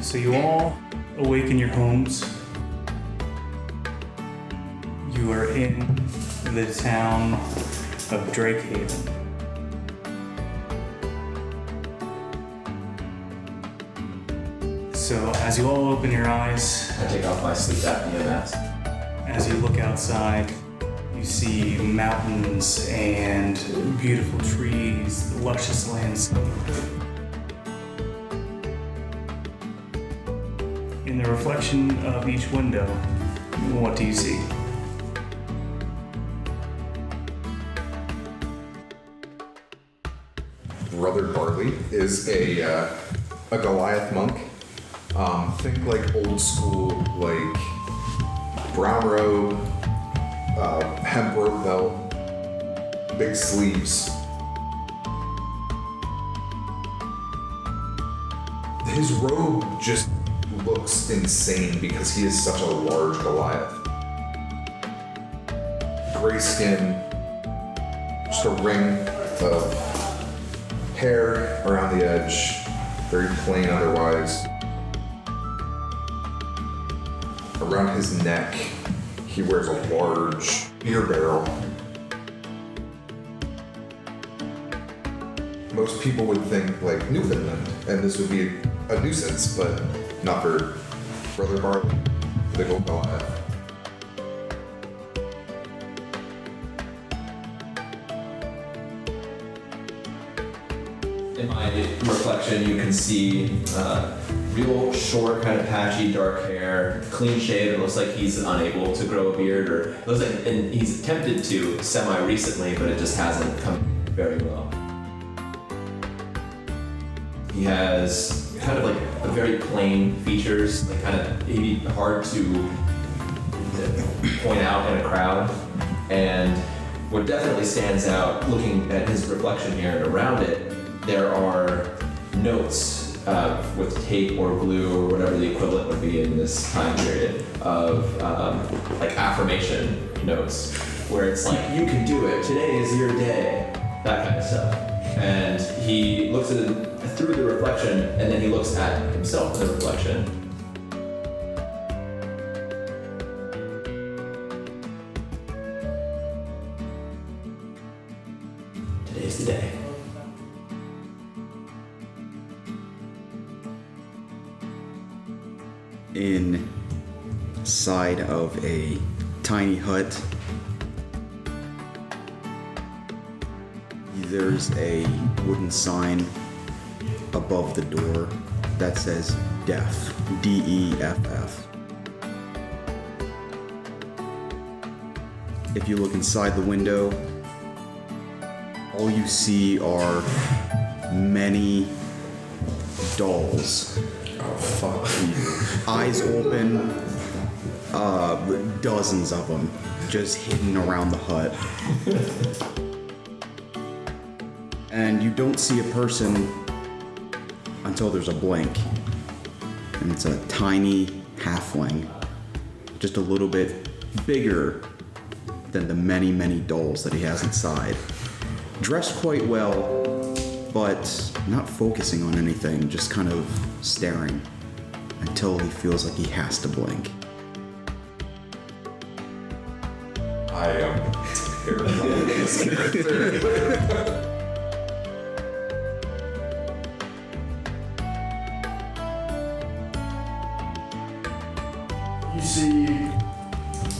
So you all awaken your homes. You are in the town of Drakhaven. So as you all open your eyes, I take off my sleep apnea mask. as you look outside, you see mountains and beautiful trees, luscious landscape. In the reflection of each window, what do you see? Brother Barley is a Goliath monk. Think like old school, like brown robe, hemp rope belt, big sleeves. His robe just looks insane because he is such a large Goliath. Gray skin, just a ring of hair around the edge, very plain otherwise. Around his neck, he wears a large beer barrel. Most people would think like Newfoundland, and this would be a nuisance, but not for Brother Barley, the big old Goliath. In my reflection, you can see real short, kind of patchy, dark hair, clean shave. It looks like he's unable to grow a beard, or it looks like, and he's attempted to semi-recently, but it just hasn't come very well. He has kind of like a very plain features, like kind of maybe hard to point out in a crowd, and what definitely stands out looking at his reflection here and around it, there are notes with tape or glue or whatever the equivalent would be in this time period of like affirmation notes, where it's like, you can do it, today is your day, that kind of stuff. And he looks at it through the reflection, and then he looks at himself in the reflection. Today's the day. Inside of a tiny hut, there's a wooden sign above the door that says Death, D-E-F-F. If you look inside the window, all you see are many dolls. Oh, fuck. Eyes open, dozens of them just hidden around the hut. And you don't see a person until there's a blink. And it's a tiny halfling, just a little bit bigger than the many, many dolls that he has inside. Dressed quite well, but not focusing on anything, just kind of staring until he feels like he has to blink. I am terrified of this character. You see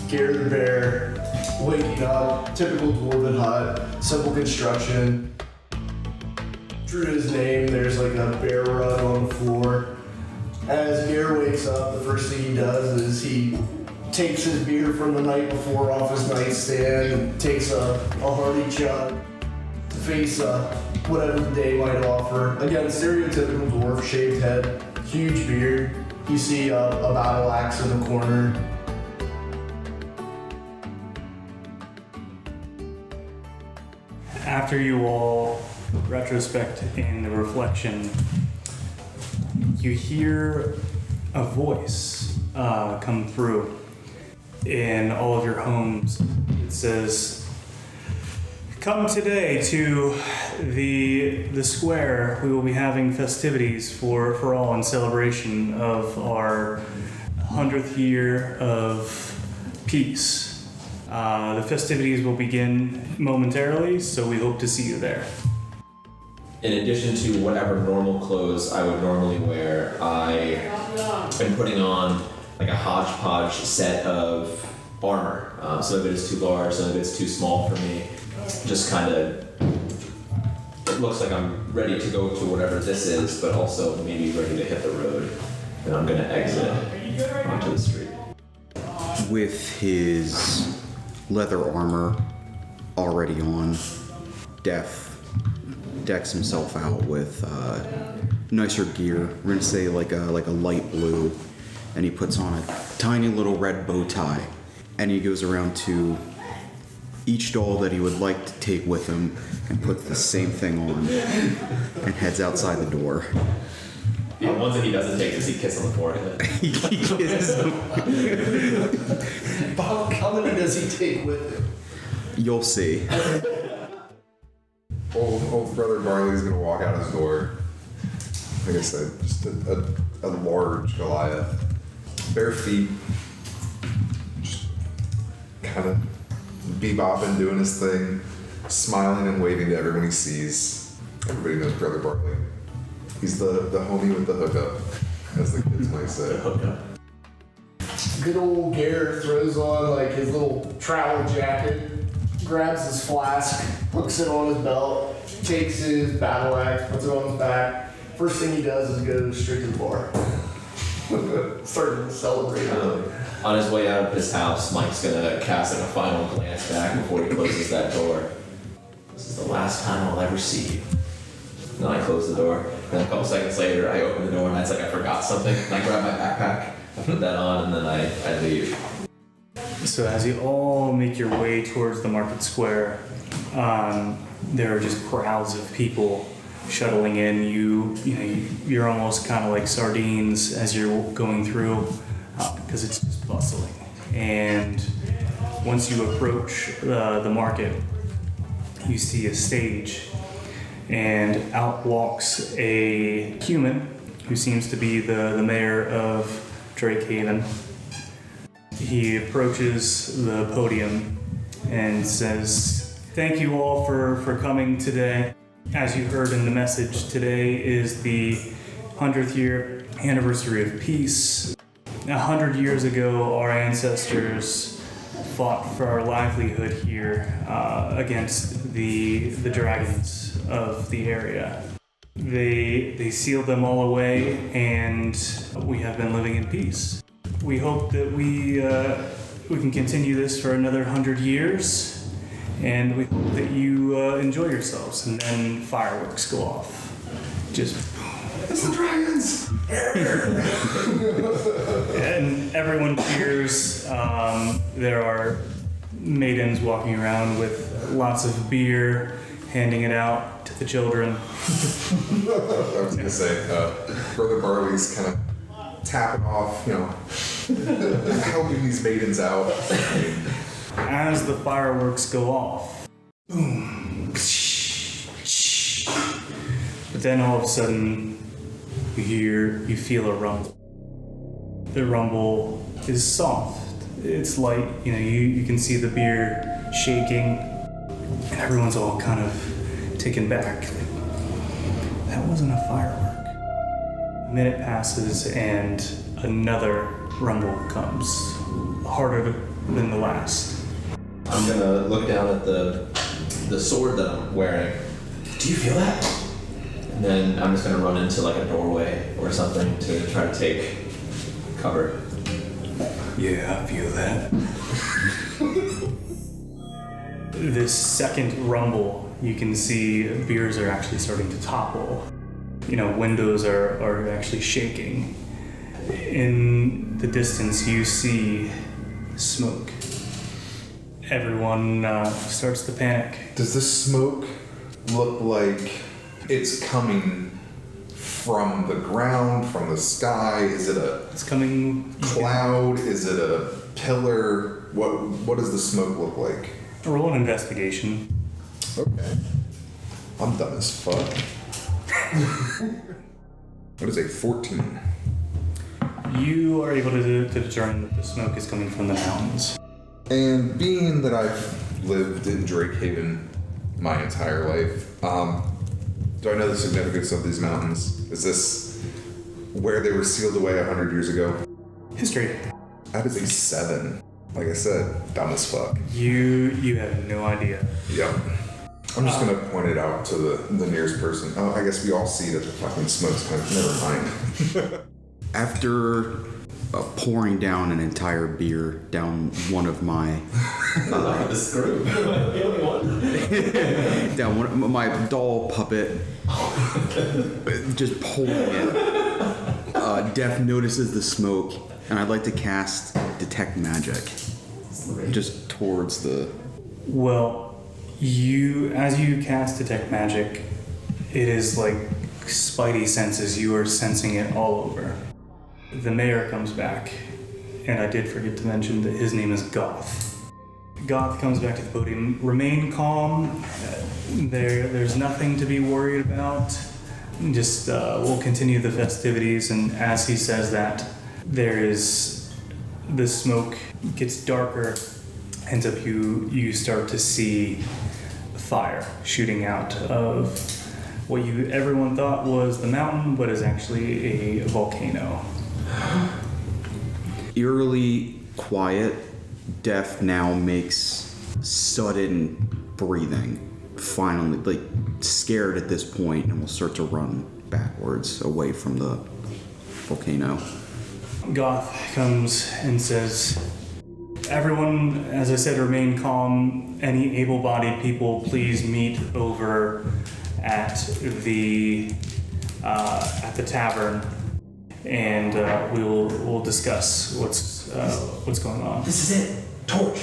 Gary the Bear waking up, typical dwarven hut, simple construction. True to his name, there's like a bear rug on the floor. As Gare wakes up, the first thing he does is he takes his beer from the night before off his nightstand and takes a hearty chug to face whatever the day might offer. Again, stereotypical dwarf, shaved head, huge beard. You see a battle axe in the corner. After you all retrospect in the reflection, you hear a voice come through in all of your homes. It says, Come today to the square. We will be having festivities for all in celebration of our 100th year of peace. The festivities will begin momentarily, so we hope to see you there. In addition to whatever normal clothes I would normally wear, I am putting on like a hodgepodge set of armor. Some of it is too large, some of it is too small for me. Just kind of, it looks like I'm ready to go to whatever this is, but also maybe ready to hit the road. And I'm gonna exit onto the street. With his leather armor already on, decks himself out with nicer gear. We're gonna say like a light blue, and he puts on a tiny little red bow tie, and he goes around to each doll that he would like to take with him and puts the same thing on and heads outside the door. The ones that he doesn't take, does he kiss on the forehead? He kisses him. How many does he take with him? You'll see. Old brother Barley's gonna walk out his door. Like I said, just a large Goliath. Bare feet. Just kind of bebopping, doing his thing, smiling and waving to everyone he sees. Everybody knows Brother Barley. He's the homie with the hookup, as the kids might say. Hookup. Good old Garrett throws on like his little travel jacket, grabs his flask, hooks it on his belt, takes his battle axe, puts it on his back. First thing he does is go straight to the bar. Starting to celebrate. On his way out of his house, Mike's gonna cast like a final glance back before he closes that door. This is the last time I'll ever see you. And then I close the door. Then a couple seconds later, I open the door and it's like I forgot something. And I grab my backpack, I put that on, and then I leave. So as you all make your way towards the market square, there are just crowds of people shuttling in. You're almost kind of like sardines as you're going through, because it's just bustling. And once you approach the market, you see a stage, and out walks a human who seems to be the mayor of Drakhaven. He approaches the podium and says, "Thank you all for coming today. As you heard in the message, today is the 100th year anniversary of peace. 100 years ago, our ancestors fought for our livelihood here against the dragons of the area. They sealed them all away, and we have been living in peace. We hope that we can continue this for another 100 years, and we hope that you enjoy yourselves." And then fireworks go off. Just, It's the dragons! and everyone cheers. There are maidens walking around with lots of beer, handing it out to the children. I was gonna say, Brother Barley's kind of tapping off, helping these maidens out. As the fireworks go off, boom, but then all of a sudden you feel a rumble. The rumble is soft. It's light. You can see the beer shaking, and everyone's all kind of taken back. That wasn't a firework. A minute passes and another rumble comes, harder than the last. I'm gonna look down at the sword that I'm wearing. Do you feel that? And then I'm just gonna run into like a doorway or something to try to take cover. Yeah, I feel that. This second rumble, you can see beers are actually starting to topple. Windows are actually shaking. In the distance, you see smoke. Everyone starts to panic. Does this smoke look like it's coming from the ground, from the sky? Is it a It's coming. cloud? Is it a pillar? What does the smoke look like? Roll an investigation. Okay. I'm dumb as fuck. What is a 14? You are able to determine that the smoke is coming from the mountains. And being that I've lived in Drakhaven my entire life, do I know the significance of these mountains? Is this where they were sealed away 100 years ago? History. That is a 7. Like I said, dumb as fuck. You have no idea. Yep. I'm just gonna point it out to the nearest person. Oh, I guess we all see that the fucking smoke's coming. Never mind. After pouring down an entire beer down one of my The screw. The only one. down one of my doll puppet, just pouring it. Death notices the smoke, and I'd like to cast Detect Magic, just towards the. Well, as you cast Detect Magic, it is like spidey senses. You are sensing it all over. The mayor comes back, and I did forget to mention that his name is Goth. Goth comes back to the podium. Remain calm. There's nothing to be worried about. Just we'll continue the festivities. And as he says that, the smoke gets darker, and you start to see fire shooting out of what everyone thought was the mountain, but is actually a volcano. Eerily quiet, Death now makes sudden breathing. Finally, like scared at this point, and will start to run backwards away from the volcano. Goth comes and says, everyone, as I said, remain calm. Any able-bodied people, please meet over at the tavern, and we'll discuss what's going on. This is it. Torch.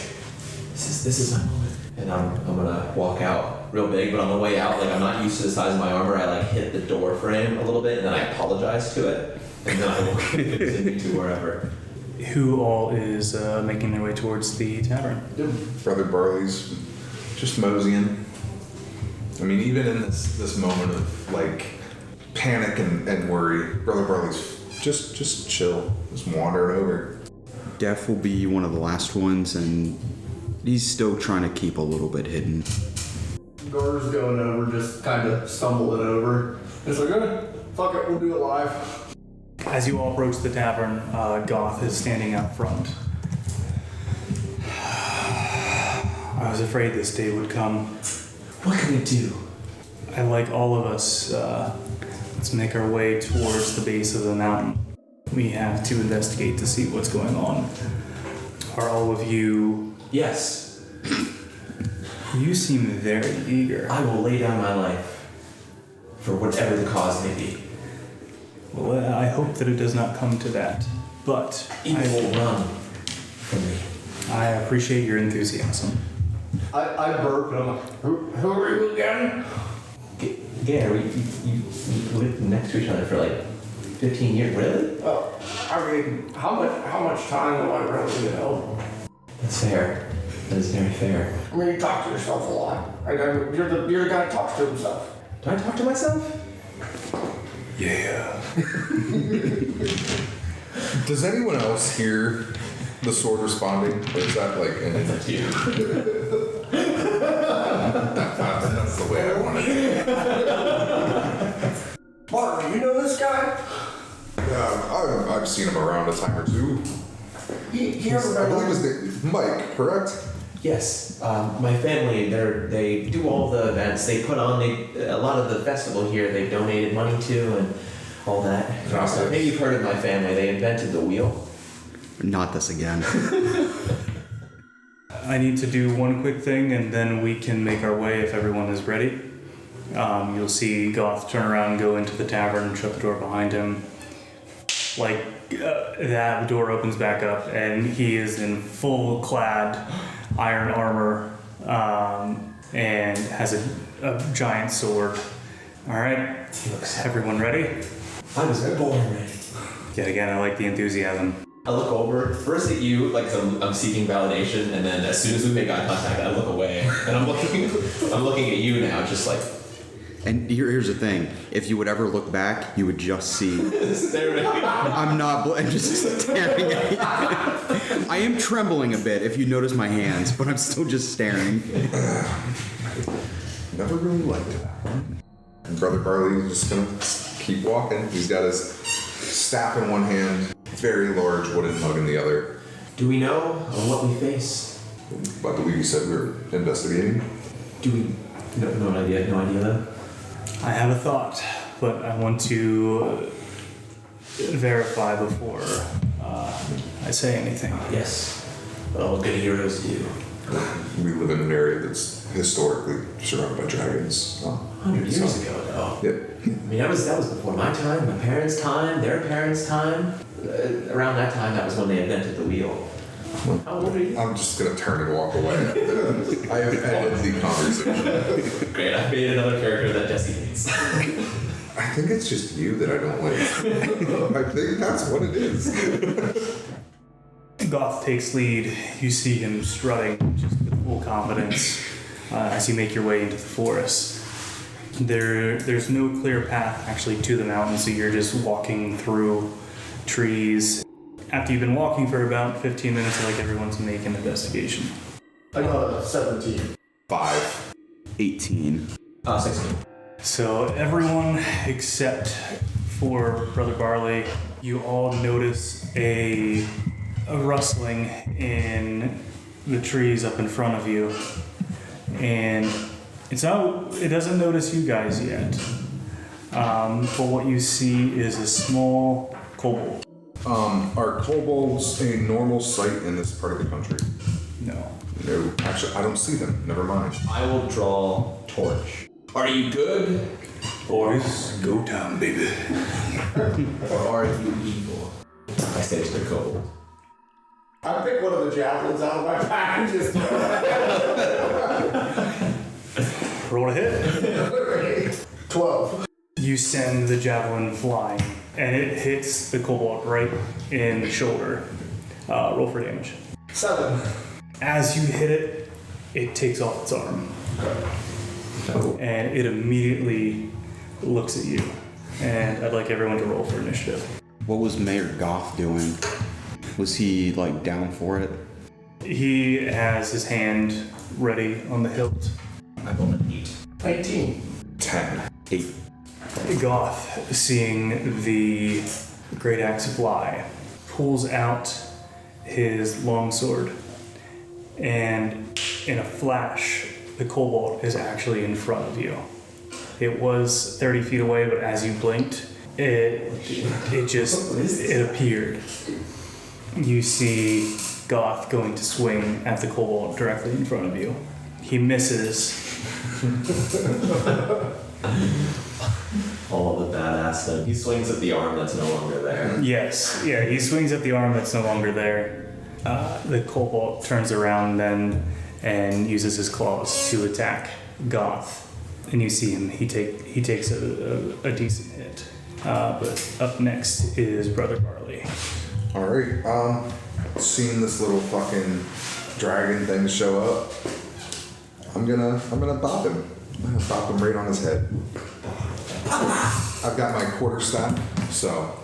This is my moment. And I'm gonna walk out real big, but on the way out, like I'm not used to the size of my armor. I like hit the door frame a little bit, and then I apologize to it, and then I will continue to wherever. Who all is making their way towards the tavern? Brother Barley's just moseying. I mean, even in this moment of like panic and worry, Brother Barley's just chill, just wandering over. Death will be one of the last ones, and he's still trying to keep a little bit hidden. Gar's going over, just kind of stumbling over. It's like, fuck it, we'll do it live. As you all approach the tavern, Goth is standing out front. I was afraid this day would come. What can we do? I like all of us. Let's make our way towards the base of the mountain. We have to investigate to see what's going on. Are all of you... Yes. You seem very eager. I will lay down my life for whatever the cause may be. Well, I hope that it does not come to that. But Evil will run from me. I appreciate your enthusiasm. I burp and I'm like, who are you again? Gary, you lived next to each other for like 15 years, really? Oh, I mean, how much time do I really know? That's fair. That is very fair. I mean, you talk to yourself a lot. You're the guy that talks to himself. Do I talk to myself? Yeah. Does anyone else hear the sword responding, or is that like It's up to you. that's the way I want it? Mark, you know this guy? I've seen him around a time or two. He ever I been believe his name Mike, correct? Yes, my family, they do all the events. They put on a lot of the festival here. They've donated money to and all that. Nice. Maybe you've heard of my family. They invented the wheel. Not this again. I need to do one quick thing, and then we can make our way if everyone is ready. You'll see Goth turn around, go into the tavern, and shut the door behind him. The door opens back up, and he is in full-clad iron armor and has a giant sword. All right, everyone ready? I was born ready. Yet again, I like the enthusiasm. I look over first at you, like I'm seeking validation, and then as soon as we make eye contact, I look away, and I'm looking at you now, just like. And here's the thing: if you would ever look back, you would just see. I'm not. I'm just staring at you. I am trembling a bit if you notice my hands, but I'm still just staring. Never really liked that. And Brother Barley is just gonna keep walking. He's got his staff in one hand, very large wooden mug in the other. Do we know what we face? I believe you said we were investigating. Do we? No idea. No idea then. I have a thought, but I want to verify before I say anything. Yes. Well, good heroes do. We live in an area that's historically surrounded by dragons. 100 years ago, though. Yep. I mean, that was before my time, my parents' time, their parents' time. Around that time, that was when they invented the wheel. How old are you? I'm just gonna turn and walk away. I have ended the conversation. Great, I made another character that Jesse hates. I think it's just you that I don't like. I think that's what it is. Goth takes lead. You see him strutting just with full confidence as you make your way into the forest. There's no clear path actually to the mountain, so you're just walking through trees. After you've been walking for about 15 minutes, I'd like everyone to make an investigation. I got a 17. 5. 18. 16. So everyone except for Brother Barley, you all notice a rustling in the trees up in front of you, and it doesn't notice you guys yet. But what you see is a small kobold. Are kobolds a normal sight in this part of the country? No. No. Actually, I don't see them. Never mind. I will draw torch. Are you good? Boys, go down, baby. Or are you evil? I say to the kobold. I pick one of the javelins out of my pack and just Roll a hit. 12. You send the javelin flying, and it hits the kobold right in the shoulder. Roll for damage. 7. As you hit it, it takes off its arm. And it immediately looks at you. And I'd like everyone to roll for initiative. What was Mayor Goth doing? Was he like down for it? He has his hand ready on the hilt. I rolled an 8. 19. 10. 8. Goth, seeing the great axe fly, pulls out his longsword, and in a flash, the kobold is actually in front of you. It was 30 feet away, but as you blinked, it appeared. You see Goth going to swing at the kobold directly in front of you. He misses. All the badass then. He swings at the arm that's no longer there. Yes, yeah, he swings at the arm that's no longer there. The kobold turns around then and uses his claws to attack Goth. And you see him, he takes a decent hit. But up next is Brother Barley. Alright, seeing this little fucking dragon thing show up, I'm gonna bop him. I'm gonna bop him right on his head. I've got my quarterstaff, so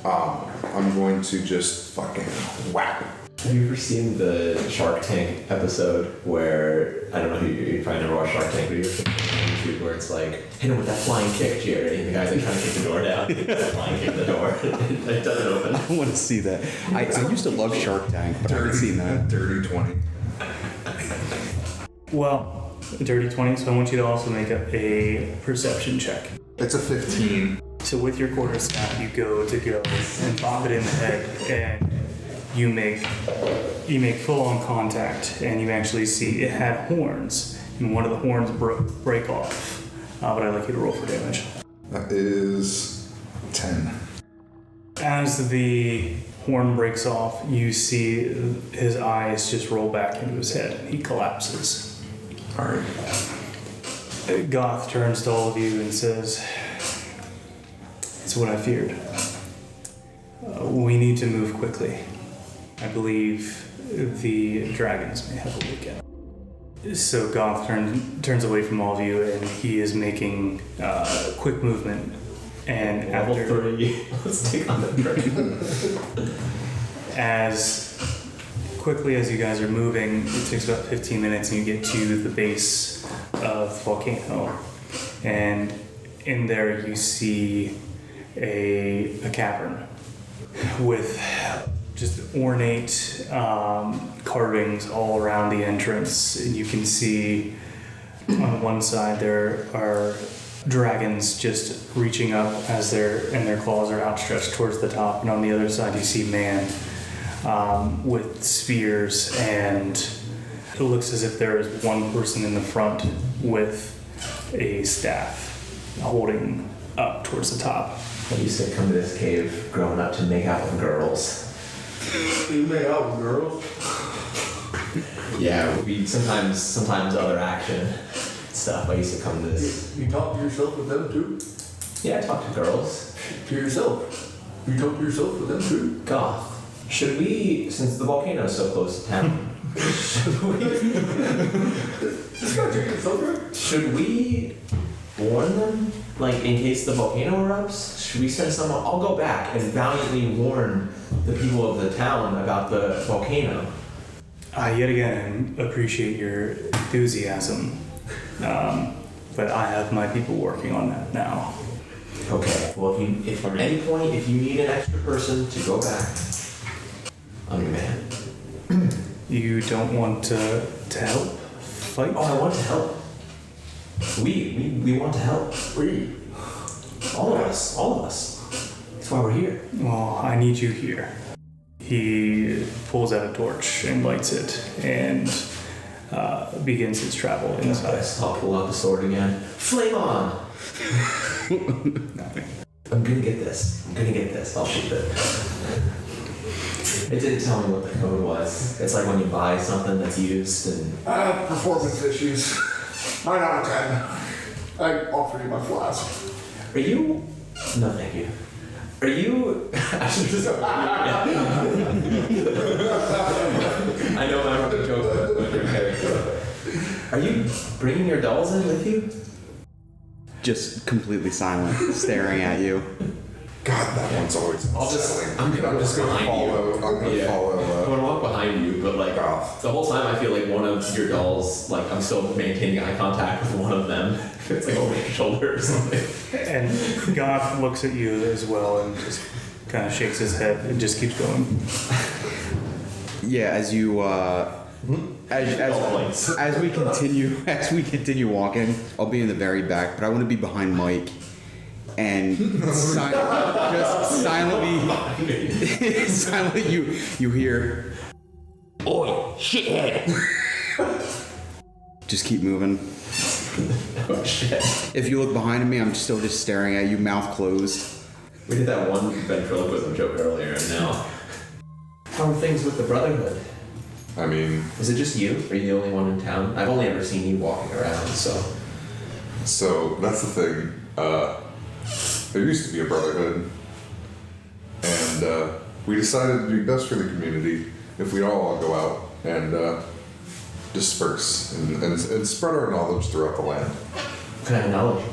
I'm going to just fucking whack him. Have you ever seen the Shark Tank episode where, I don't know who you probably never watched Shark Tank, but you're thinking on YouTube where it's like, hit him with that flying kick, Jerry, and the guy's like trying to kick the door down, that flying kick the door, it doesn't open. I want to see that. I used to love Shark Tank, but I haven't seen that. Dirty 20. Well, a dirty 20, so I want you to also make a perception check. It's a 15. So with your quarterstaff, you go and bop it in the head, and you make full-on contact, and you actually see it had horns, and one of the horns break off. But I'd like you to roll for damage. That is 10. As the horn breaks off, you see his eyes just roll back into his head, and he collapses. Alright. Goth turns to all of you and says, "It's what I feared. We need to move quickly. I believe the dragons may have a weekend. So Goth turns away from all of you, and he is making quick movement. And Level after 3. Let's take on the dragon. as quickly as you guys are moving, it takes about 15 minutes, and you get to the base of the volcano. And in there, you see a cavern with just ornate carvings all around the entrance. And you can see on one side there are dragons just reaching up as their claws are outstretched towards the top, and on the other side you see man with spears, and it looks as if there is one person in the front with a staff holding up towards the top. I used to come to this cave growing up to make out with girls. You make out with girls? Yeah, we sometimes other action stuff. I used to come to this. You talk to yourself with them too? Yeah, I talk to girls. To yourself? You talk to yourself with them too? Goth. Should we, since the volcano is so close to town, should we warn them? Like, in case the volcano erupts, should we send someone? I'll go back and valiantly warn the people of the town about the volcano. Yet again, I appreciate your enthusiasm, but I have my people working on that now. Okay, well, if at any point, if you need an extra person to go back, I'm your man. You don't want to help fight? Oh, I want to help. We want to help. We? All of us. That's why we're here. Well, I need you here. He pulls out a torch and lights it and begins his travel inside. I'll pull out the sword again. Flame on! Nothing. I'm gonna get this. I'll shoot it. It didn't tell me what the code was. It's like when you buy something that's used and... Performance issues. 9 out of 10. I offer you my flask. Are you... No, thank you. Are you... I should just... I know I'm not a joke, but okay. Are you bringing your dolls in with you? Just completely silent, staring at you. God, that one's always unsettling. I'm just gonna behind follow. you. I'm gonna Yeah. follow. I'm gonna walk behind you, but like Goth. the whole time I feel like one of your dolls, like I'm still maintaining eye contact with one of them. It's like over your shoulder or something. And Goth looks at you as well and just kind of shakes his head and just keeps going. Yeah, as you as we continue walking, I'll be in the very back, but I want to be behind Mike and just silently you hear, "Oi, shithead!" Just keep moving. Oh shit. If you look behind me, I'm still just staring at you, mouth closed. We did that one ventriloquism joke earlier, and now. How are things with the Brotherhood? I mean, Is it just you? Are you the only one in town? I've only ever seen you walking around, so. so that's the thing. There used to be a brotherhood, and we decided it'd be best for the community if we all go out and disperse and spread our knowledge throughout the land. What kind of knowledge?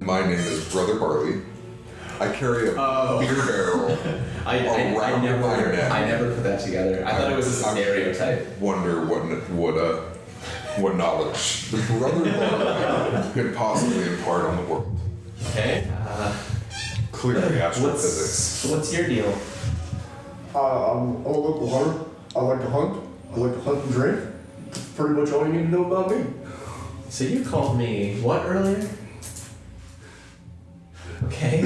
My name is Brother Barley. I carry a beer barrel I around my neck. never put that together. I thought it was just a stereotype. Wonder what knowledge the Brother Barley could possibly impart on the world. Okay. Clearly, astrophysics. What's your deal? I'm a local hunter. I like to hunt. I like to hunt and drink. That's pretty much all you need to know about me. So you called me what earlier? Okay.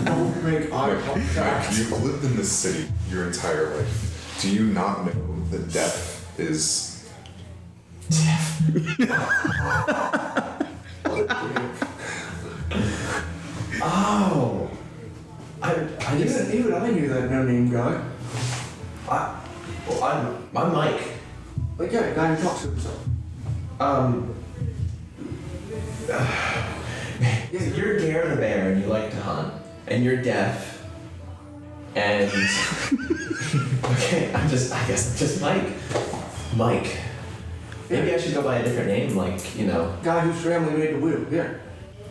Don't make eye contact. You've lived in this city your entire life. Do you not know that death is... Oh. I didn't. Even I knew that no-name guy. I'm Mike. Like, yeah, a guy who talks to himself. You're Gare the Bear and you like to hunt. And you're deaf. And Okay, I guess I'm just Mike. Mike. Maybe I should go by a different name, like, you know. Guy whose family made the wheel. Yeah.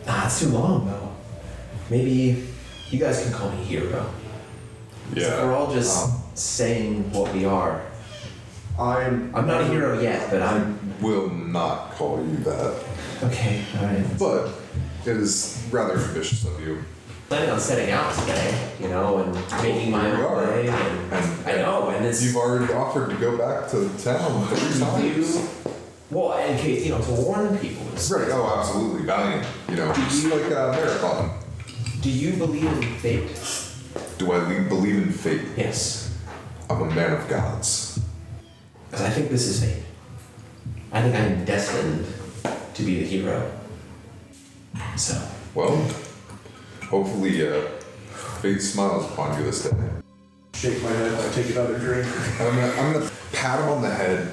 Nah, it's too long though. Maybe you guys can call me Hero. Yeah. We're all just saying what we are. I'm not a hero yet, but I I'm. will not call you that, Okay, alright. but it is rather ambitious of you. Planning on setting out today, you know, and making my Here we own are. way. And I know, and it's. You've already offered to go back to town 3 times. Well, in case, you know, to warn people. Right, oh, absolutely, valiant. You know, just like a marathon. Do you believe in fate? Do I believe in fate? Yes. I'm a man of gods. Because I think this is fate. I think I'm destined to be the hero. So. Well, hopefully, fate smiles upon you this day. shake my head. I take another drink. I'm gonna pat him on the head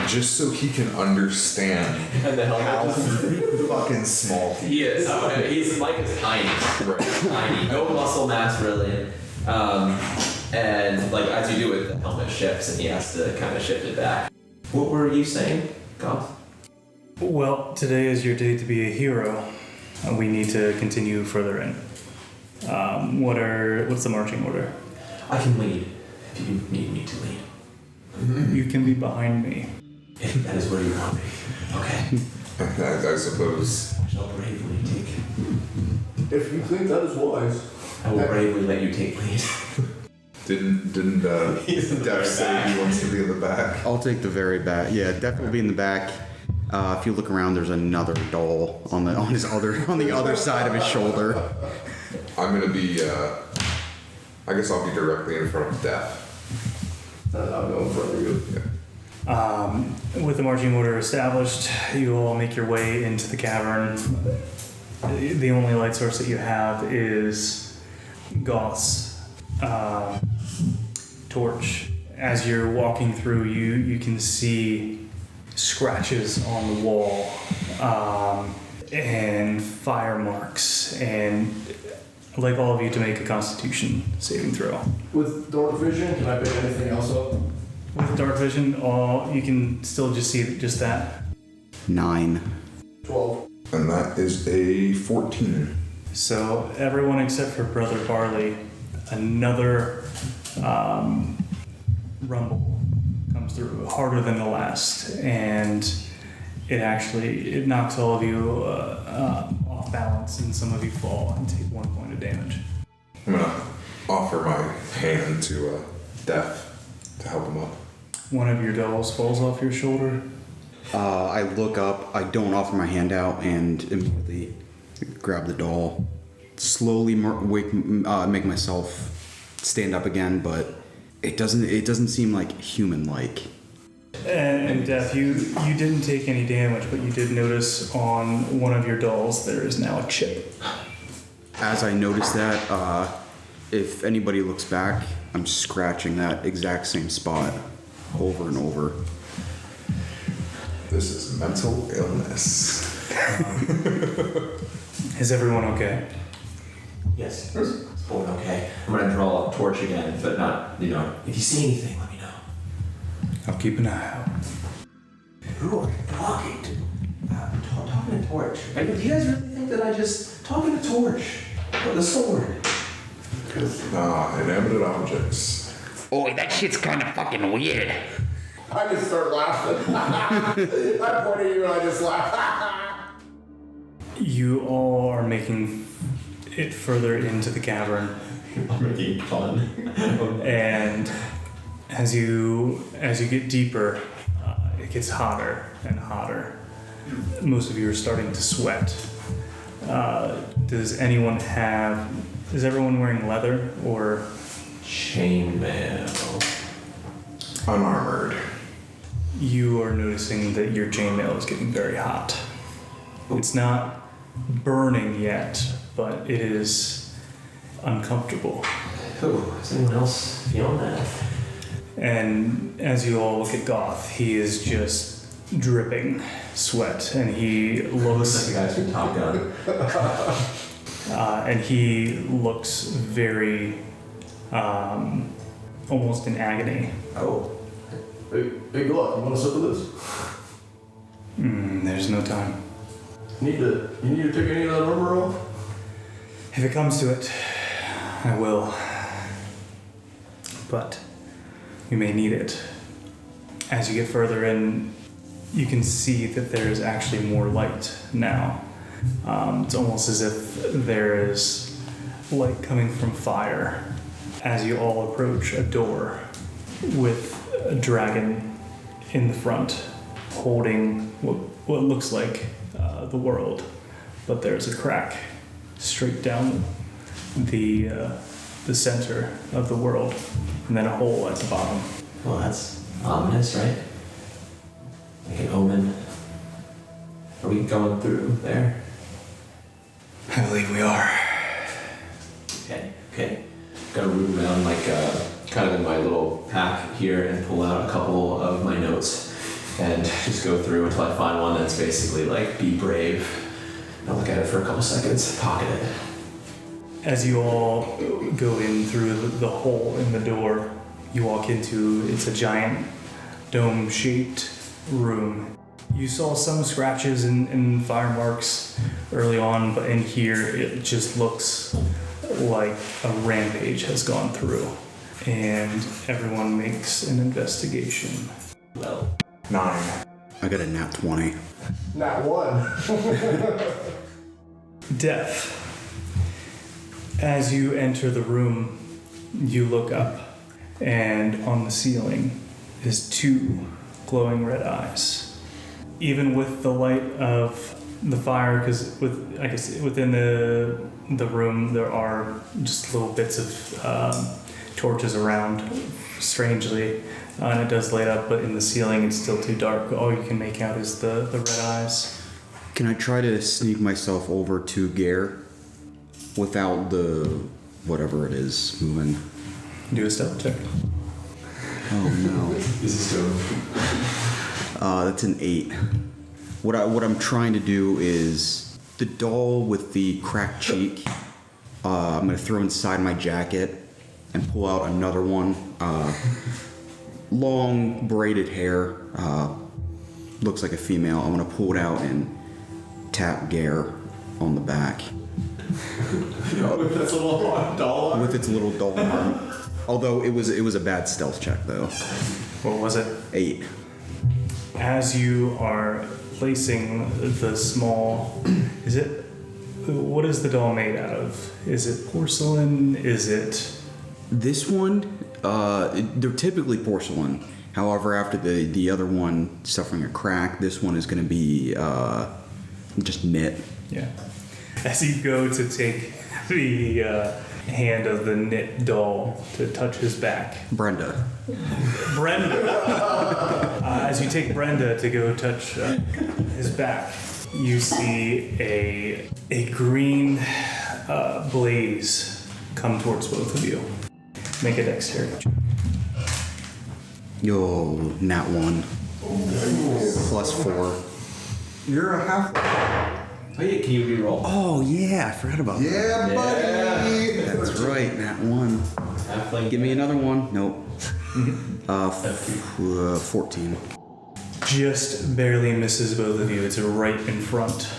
just so he can understand And the helmet. how fucking small he He is. He's Mike is tiny. Right. Tiny. No muscle mass really. And like as you do it, the helmet shifts and he has to kind of shift it back. What were you saying, Goth? Well, today is your day to be a hero. We need to continue further in. What's the marching order? I can lead if you need me to lead. You can be behind me. If that is where you want me. Okay. I suppose. I shall bravely take. If you think that is wise. I will bravely let you take lead. Didn't He's in the Def very say back. he wants to be in the back? I'll take the very back. Yeah, definitely be in the back. If you look around, there's another doll on the other side of his shoulder. I'm gonna be. I guess I'll be directly in front of Def. I'll go in front of you. Yeah. With the marching order established, you all make your way into the cavern. The only light source that you have is Goth's torch. As you're walking through, you can see scratches on the wall and fire marks, and I'd like all of you to make a Constitution saving throw. With dark vision, can I pick anything else up? With dark vision, you can still just see just that. 9. 12. And that is a 14. So everyone except for Brother Barley, another rumble comes through harder than the last, and it knocks all of you off balance, and some of you fall and take 1 point of damage. I'm gonna offer my hand to Def to help him up. One of your dolls falls off your shoulder. I look up, I don't offer my hand out, and immediately grab the doll. Slowly make myself stand up again, but it doesn't seem like human-like. And Death, you didn't take any damage, but you did notice on one of your dolls there is now a chip. As I notice that, if anybody looks back, I'm scratching that exact same spot over and over. This is mental illness. Is everyone okay? Yes, it's going okay. I'm gonna draw a torch again, but not, you know, if you see anything, let me know. I'll keep an eye out. Who are you talking to? Talking to Torch. Do you guys really think that I just talking to Torch? Or the sword? Inanimate objects. Oh, that shit's kind of fucking weird. I just start laughing. I point at you and I just laugh. You all are making it further into the cavern, I'm making fun. and as you get deeper, it gets hotter and hotter. Most of you are starting to sweat. Is everyone wearing leather or? Chainmail. Unarmored. You are noticing that your chainmail is getting very hot. It's not burning yet, but it is uncomfortable. Oh, is anyone else feeling that? And as you all look at Goth, he is just dripping sweat, and he Looks like the guys from Top Gun. and he looks very almost in agony. Oh. Hey, Goth, you want a sip of this? There's no time. You need to take any of that rubber off? If it comes to it, I will. But you may need it. As you get further in, you can see that there is actually more light now. It's almost as if there is light coming from fire. As you all approach a door with a dragon in the front, holding what looks like the world, but there's a crack straight down the center of the world, and then a hole at the bottom. Well, that's ominous, right? Like an omen. Are we going through there? I believe we are. Okay. Gotta root around like kind of in my little pack here and pull out a couple of my notes and just go through until I find one that's basically like be brave. I'll look at it for a couple seconds, pocket it. As you all go in through the hole in the door, you walk into, it's a giant dome-shaped room. You saw some scratches and fire marks early on, but in here it just looks like a rampage has gone through. And everyone makes an investigation. Well, 9. I got a nat 20. Not one. Death. As you enter the room, you look up, and on the ceiling is 2 glowing red eyes. Even with the light of the fire, because within the room there are just little bits of torches around, strangely, and it does light up, but in the ceiling it's still too dark. All you can make out is the red eyes. Can I try to sneak myself over to Gare without the whatever it is moving? Do a stealth check. Oh no. this is doing. That's an 8. What I'm trying to do is the doll with the cracked cheek. I'm gonna throw inside my jacket and pull out another one. Long braided hair. Looks like a female. I'm gonna pull it out and tap Gare on the back With this little doll. with its little doll arm. Although it was a bad stealth check though. What was it? 8. As you are placing the small, what is the doll made out of? Is it porcelain? Is it? This one, they're typically porcelain. However, after the other one suffering a crack, this one is going to be just knit. Yeah. As you go to take the hand of the knit doll to touch his back. Brenda. As you take Brenda to go touch his back, you see a green blaze come towards both of you. Make a dexterity check. Yo, nat 1. Plus 4. You're a half. Oh yeah, can you re-roll? Oh yeah, I forgot about that. Yeah, buddy. That's right, nat 1. Halfling. Give me another one. Nope. 14. Just barely misses both of you. It's right in front.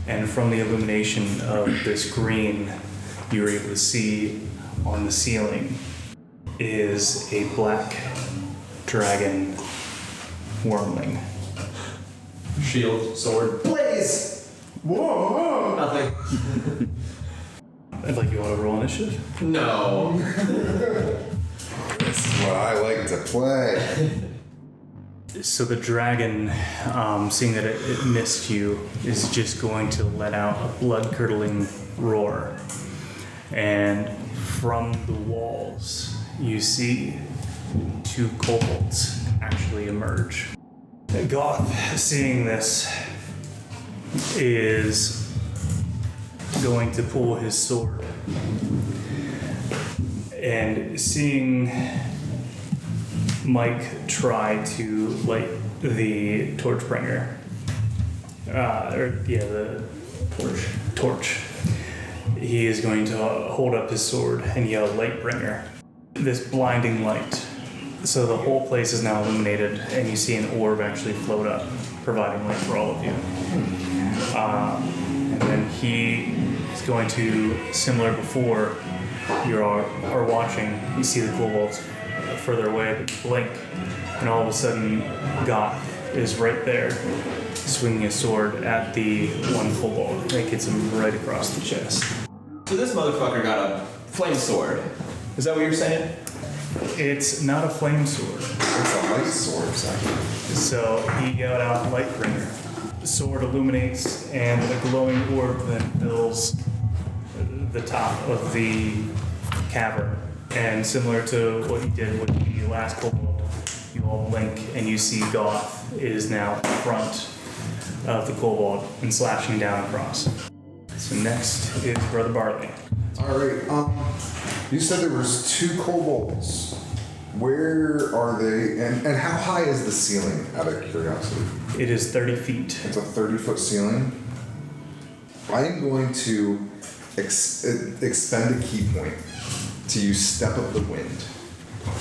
And from the illumination of this green, you're able to see on the ceiling is a black dragon wormling. Shield, sword. Blaze! Whoa! Nothing. I'd like you all to roll initiative. No. This is what I like to play. So the dragon, seeing that it missed you, is just going to let out a blood-curdling roar. And from the walls, you see 2 kobolds actually emerge. Goth, seeing this, is going to pull his sword. And seeing Mike try to light the torchbringer, the torch. He is going to hold up his sword and yell, "Lightbringer!" this blinding light. So the whole place is now illuminated, and you see an orb actually float up, providing light for all of you. And then he is going to, similar before, you are watching, you see the kobolds further away, but you blink, and all of a sudden, Goth is right there, swinging a sword at the one kobold. That gets him right across the chest. So this motherfucker got a flame sword. Is that what you're saying? It's not a flame sword. It's a light sword, exactly. So he got out Lightbringer. The sword illuminates, and a glowing orb then fills the top of the cavern. And similar to what he did with the last kobold, you all blink, and you see Goth is now in front of the kobold and slashing down across. So next is Brother Barley. All right. You said there was 2 kobolds. Where are they? And how high is the ceiling, out of curiosity? It is 30 feet. It's a 30-foot ceiling. I am going to expend a key point to use Step of the Wind.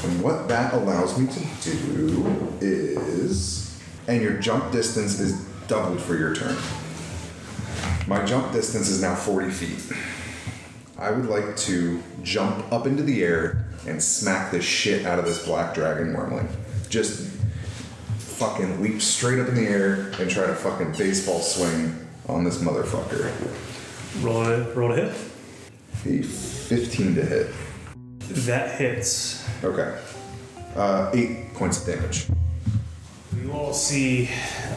And what that allows me to do is... And your jump distance is doubled for your turn. My jump distance is now 40 feet. I would like to jump up into the air and smack the shit out of this black dragon wormling. Just fucking leap straight up in the air and try to fucking baseball swing on this motherfucker. Roll to hit. A 15 to hit. That hits. Okay. 8 points of damage. You all see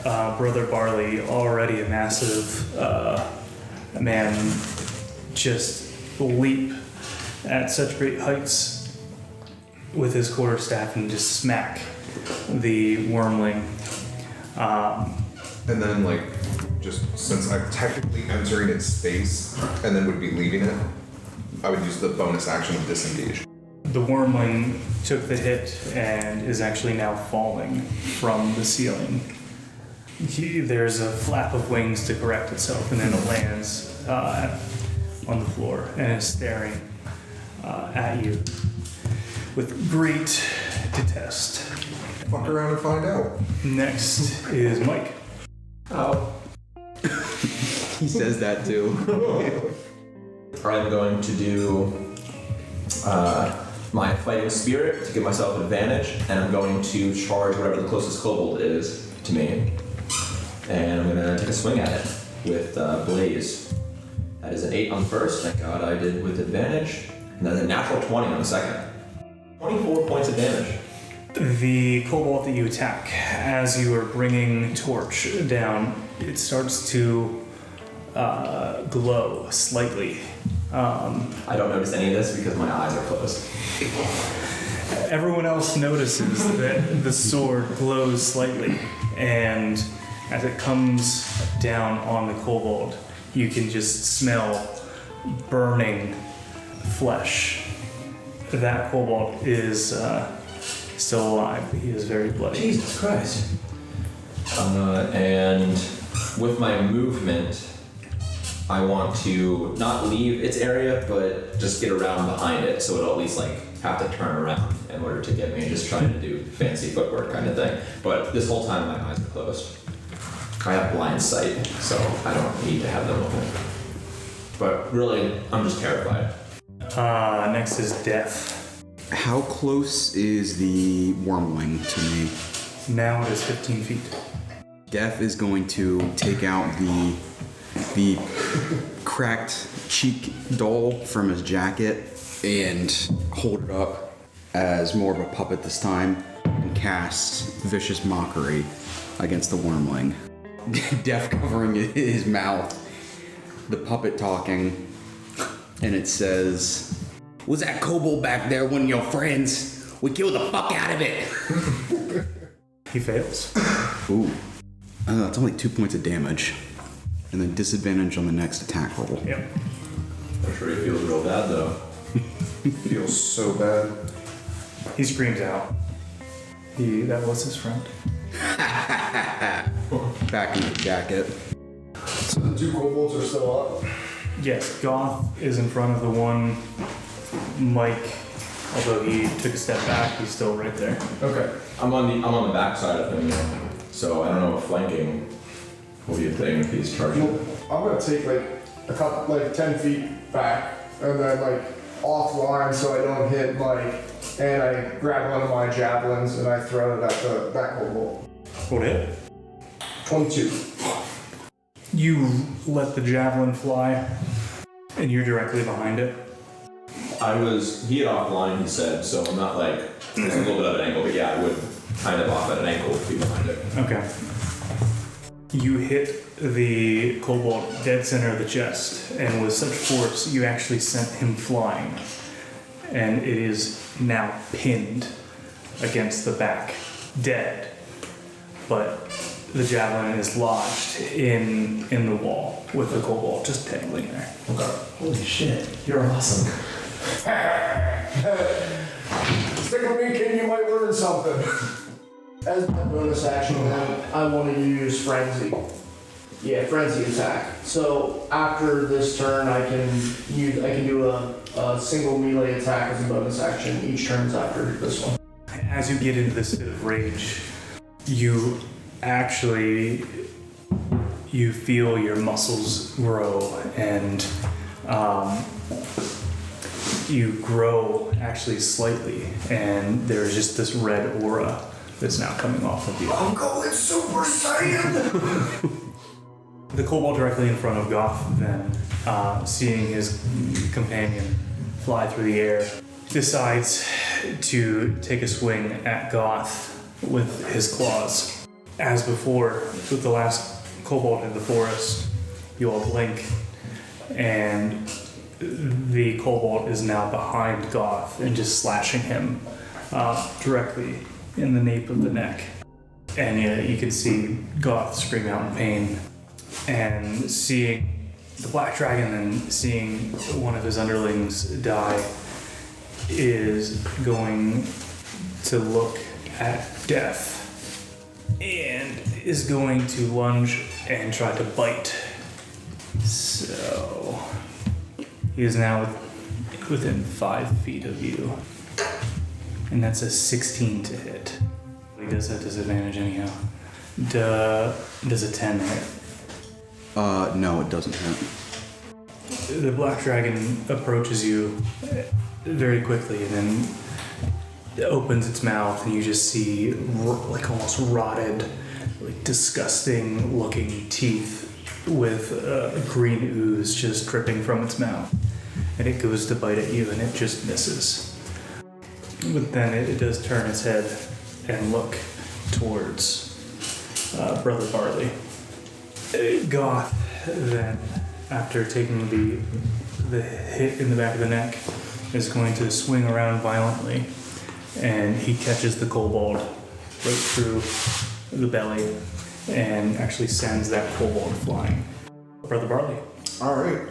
Brother Barley, already a massive man, just leap at such great heights with his quarterstaff and just smack the wormling. And then, like, just since I'm technically entering its space and then would be leaving it, I would use the bonus action of disengage. The wormling took the hit and is actually now falling from the ceiling. There's a flap of wings to correct itself, and then it lands on the floor and is staring at you with great detest. Fuck around and find out. Next is Mike. Oh. He says that too. I'm going to do my fighting spirit to give myself advantage, and I'm going to charge whatever the closest kobold is to me. And I'm going to take a swing at it with Blaze. That is an 8 on the first, thank God I did with advantage. And that's a natural 20 on the second. 24 points of damage. The kobold that you attack, as you are bringing torch down, it starts to glow slightly. I don't notice any of this because my eyes are closed. Everyone else notices that the sword glows slightly, and as it comes down on the kobold, you can just smell burning flesh. That kobold is still alive, but he is very bloody. Jesus Christ. And with my movement, I want to not leave its area, but just get around behind it, so it'll at least like have to turn around in order to get me, and just trying to do fancy footwork kind of thing. But this whole time my eyes are closed. I have blind sight, so I don't need to have them open. But really, I'm just terrified. Next is Death. How close is the wormling to me? Now it is 15 feet. Death is going to take out the cracked cheek doll from his jacket and hold it up as more of a puppet this time and cast Vicious Mockery against the wormling. Death covering his mouth, the puppet talking, and it says, Was that kobold back there one of your friends? We killed the fuck out of it. He fails. ooh, it's only 2 points of damage. And then disadvantage on the next attack roll. Yep. I'm sure he feels real bad though. Feels so bad. He screams out. That was his friend. Back in the jacket. So the 2 kobolds are still up. Yes, Goth is in front of the one Mike Although he took a step back, he's still right there. Okay. I'm on the back side of him, so I don't know if flanking will be a thing if he's charging. I'm gonna take like a couple, like 10 feet back, and then like offline so I don't hit and I grab one of my javelins and I throw it at that kobold. What hit? 22. You let the javelin fly, and you're directly behind it. He had offline, he said, so I'm not like, there's a little bit of an angle, but yeah, I would kind of off at an angle to be behind it. Okay. You hit the kobold dead center of the chest, and with such force, you actually sent him flying. And it is now pinned against the back, dead. But the javelin is lodged in the wall with the kobold just dangling there. Okay. Holy shit, you're awesome. Stick with me, kid, you might learn something. As my bonus action, then, I want to use Frenzy. Yeah, Frenzy attack. So after this turn, I can do a single melee attack as a bonus action. Each turn's after this one. As you get into this bit of rage, you feel your muscles grow, and you grow actually slightly, and there's just this red aura that's now coming off of you. I'm going Super Saiyan! The kobold directly in front of Goth then, seeing his companion fly through the air, decides to take a swing at Goth with his claws. As before, with the last kobold in the forest, you all blink, and the kobold is now behind Goth and just slashing him directly in the nape of the neck. And you can see Goth scream out in pain. And seeing the black dragon and seeing one of his underlings die is going to look at Death and is going to lunge and try to bite. So he is now within 5 feet of you, and that's a 16 to hit. He does have disadvantage anyhow. Does a 10 hit? No, it doesn't hit. The black dragon approaches you very quickly and then it opens its mouth, and you just see like almost rotted, like disgusting looking teeth with green ooze just dripping from its mouth. And it goes to bite at you and it just misses. But then it does turn its head and look towards Brother Barley. Goth then, after taking the hit in the back of the neck, is going to swing around violently, and he catches the kobold right through the belly and actually sends that kobold flying. Brother Barley. All right.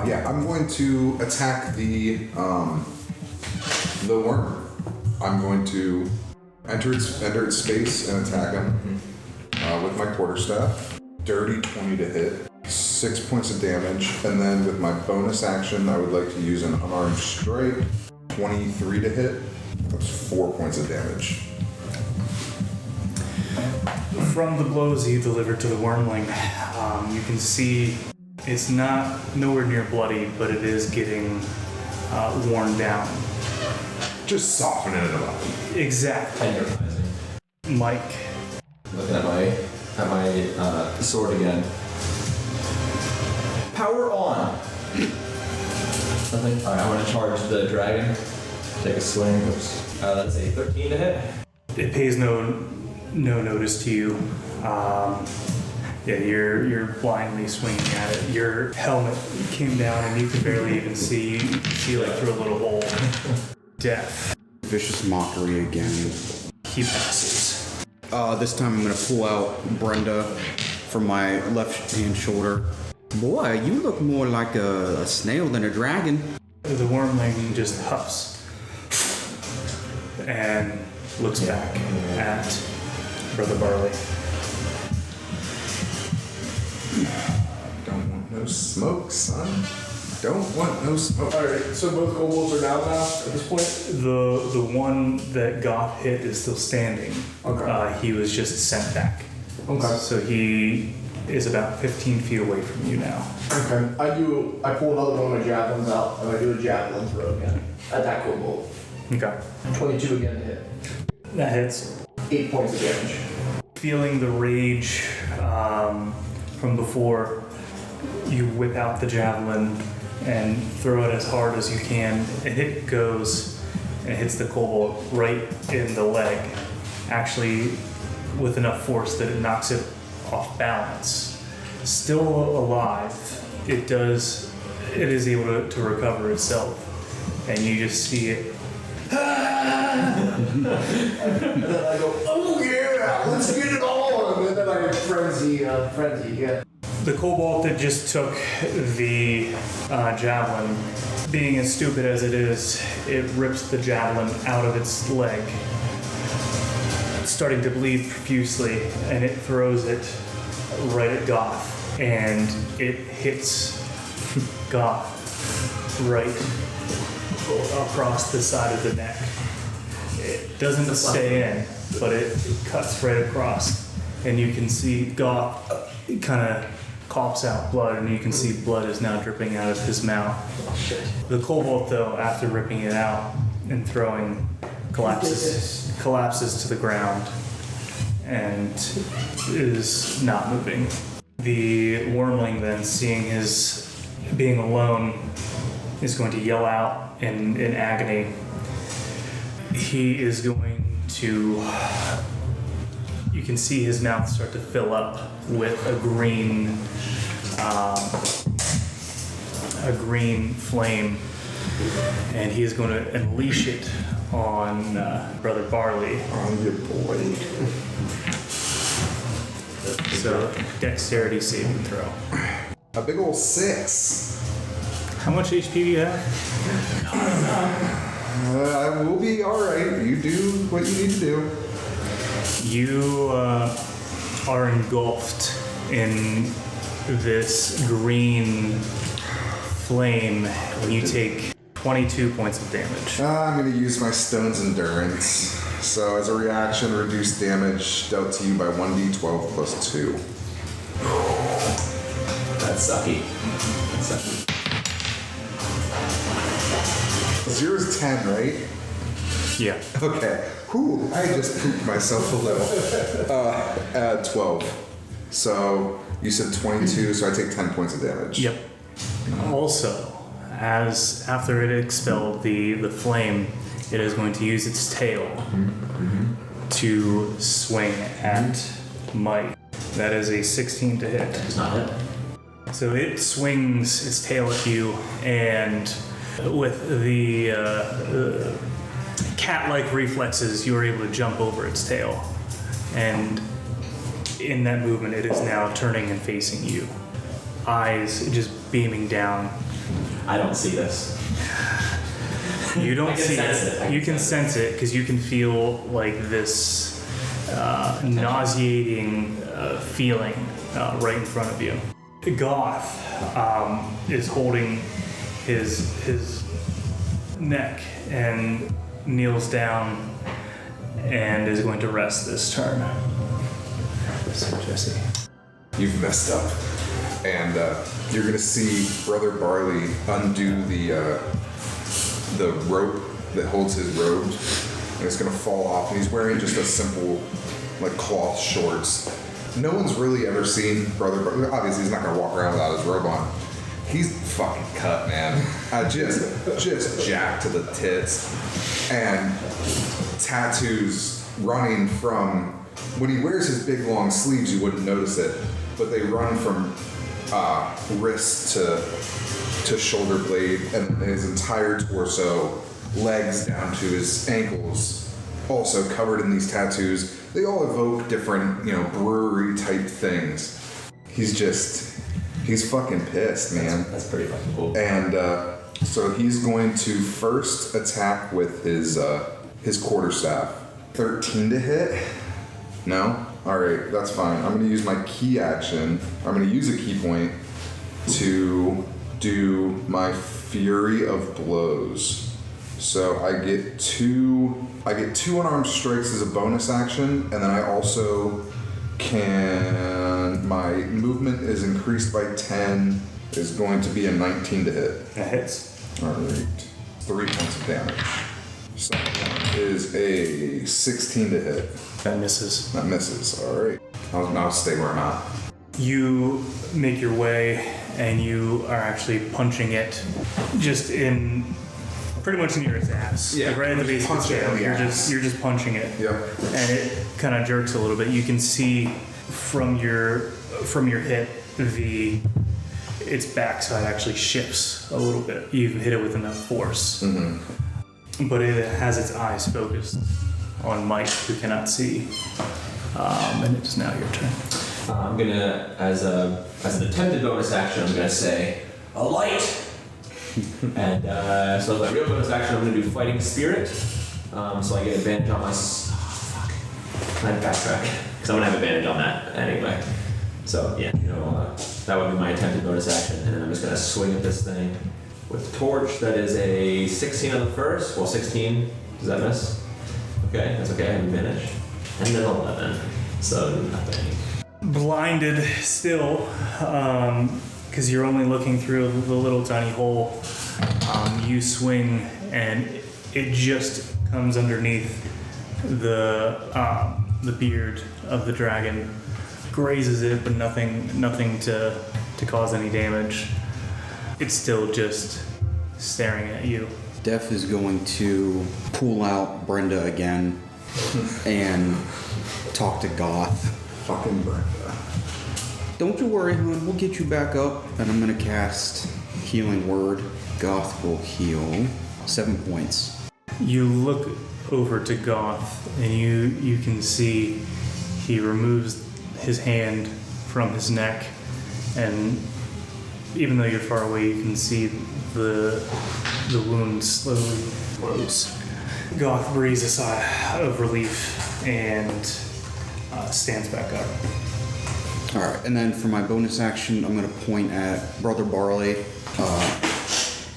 Yeah, I'm going to attack the worm. I'm going to enter its space and attack him with my quarterstaff. Dirty 20 to hit, 6 points of damage, and then with my bonus action, I would like to use an unarmed strike. 23 to hit. That's 4 points of damage. From the blows he delivered to the wormling, you can see it's nowhere near bloody, but it is getting worn down. Just softening it up. Exactly. Tenderizing. Mike. Looking at my sword again. Power on. Nothing. Alright, I'm gonna charge the dragon. Take a swing. Oops. That's a 13 to hit. It pays no notice to you. You're blindly swinging at it. Your helmet came down and you could barely even see like through a little hole. Death. Vicious mockery again. He passes. This time I'm gonna pull out Brenda from my left hand shoulder. Boy, you look more like a snail than a dragon. The wormling just huffs and looks back at Brother Barley. Don't want no smoke, son. don't want no smoke. Alright, so both kobolds are down now at this point? The one that Goth hit is still standing. Okay. He was just sent back. Okay. So he is about 15 feet away from you now. Okay. I pull another one of my javelins out and I do a javelin throw again. At that kobold. Okay. 22 again to hit. That hits. 8 points of damage. Feeling the rage from before, you whip out the javelin and throw it as hard as you can. And it goes and it hits the kobold right in the leg, actually with enough force that it knocks it off balance. Still alive, it is able to recover itself, and you just see it. And then I go, oh yeah, let's get it on! And then I frenzy, yeah. The kobold that just took the javelin, being as stupid as it is, it rips the javelin out of its leg. It's starting to bleed profusely, and it throws it right at Goth, and it hits Goth right across the side of the neck. It doesn't stay in, but it cuts right across, and you can see Goth kind of coughs out blood, and you can see blood is now dripping out of his mouth. The kobold, though, after ripping it out and throwing, collapses to the ground and is not moving. The wormling, then, seeing his being alone, is going to yell out in agony. He is going to... You can see his mouth start to fill up with a green flame, and he is going to unleash it on Brother Barley. On your boy. So, dexterity saving throw. A big ol' 6. How much HP do you have? I will be alright. You do what you need to do. You are engulfed in this green flame, and you take 22 points of damage. I'm going to use my Stone's Endurance. So, as a reaction, reduce damage dealt to you by 1d12 plus 2. That's sucky. That's sucky. 0 is 10, right? Yeah. Okay. Whew, I just pooped myself a little. 12. So, you said 22, so I take 10 points of damage. Yep. Also, as after it expelled the flame, it is going to use its tail to swing at Mike. That is a 16 to hit. It's not it. So it swings its tail at you, and with the cat-like reflexes, you are able to jump over its tail. And in that movement, it is now turning and facing you. Eyes just beaming down. I don't see this. You don't I can see sense it. it. You can sense it because you can feel like this nauseating feeling right in front of you. Goth is holding his neck and kneels down and is going to rest this turn. So Jesse. You've messed up. And you're going to see Brother Barley undo the rope that holds his robes. And it's going to fall off. And he's wearing just a simple, like, cloth shorts. No one's really ever seen Brother Barley. Obviously, he's not going to walk around without his robe on. He's fucking cut, man. Just jacked to the tits. And tattoos running from... When he wears his big long sleeves, you wouldn't notice it. But they run from wrist to shoulder blade, and his entire torso, legs down to his ankles, also covered in these tattoos. They all evoke different, brewery type things. He's fucking pissed, man. That's pretty fucking cool. And so he's going to first attack with his quarterstaff. 13 to hit? No? Alright, that's fine. I'm going to use my key action. I'm going to use a key point to do my Fury of Blows. So I get two unarmed strikes as a bonus action, and then I also my movement is increased by 10, is going to be a 19 to hit. That hits. Alright. 3 points of damage. Second one is a 16 to hit. That misses. That misses. Alright. I'll stay where I'm at. You make your way and you are actually punching it just in pretty much near its ass. Yeah, Like right at the base of its punch it in tail. the ass. You're just punching it. Yep. And it kind of jerks a little bit. You can see from your hit its backside actually shifts a little bit. You've hit it with enough force. Mm-hmm. But it has its eyes focused on Mike, who cannot see. And it's now your turn. I'm gonna, as an attempted bonus action, I'm gonna say a light. And so as my real bonus action, I'm gonna do Fighting Spirit. So I get advantage on my. Fuck. Can I backtrack? Because I'm gonna have advantage on that anyway. So yeah, that would be my attempted bonus action, and then I'm just gonna swing at this thing with the torch. That is a 16 on the first. Well, 16. Does that miss? Okay, that's okay. I have advantage. And then 11. So nothing. Blinded still, because you're only looking through the little tiny hole. You swing, and it just comes underneath the beard of the dragon, grazes it, but nothing to cause any damage. It's still just staring at you. Def is going to pull out Brenda again and talk to Goth. Fucking Brenda. Don't you worry, hon. We'll get you back up. And I'm going to cast Healing Word. Goth will heal 7 points. You look over to Goth, and you can see he removes his hand from his neck, and even though you're far away, you can see the wound slowly close. Goth breathes a sigh of relief and stands back up. Alright, and then for my bonus action, I'm going to point at Brother Barley.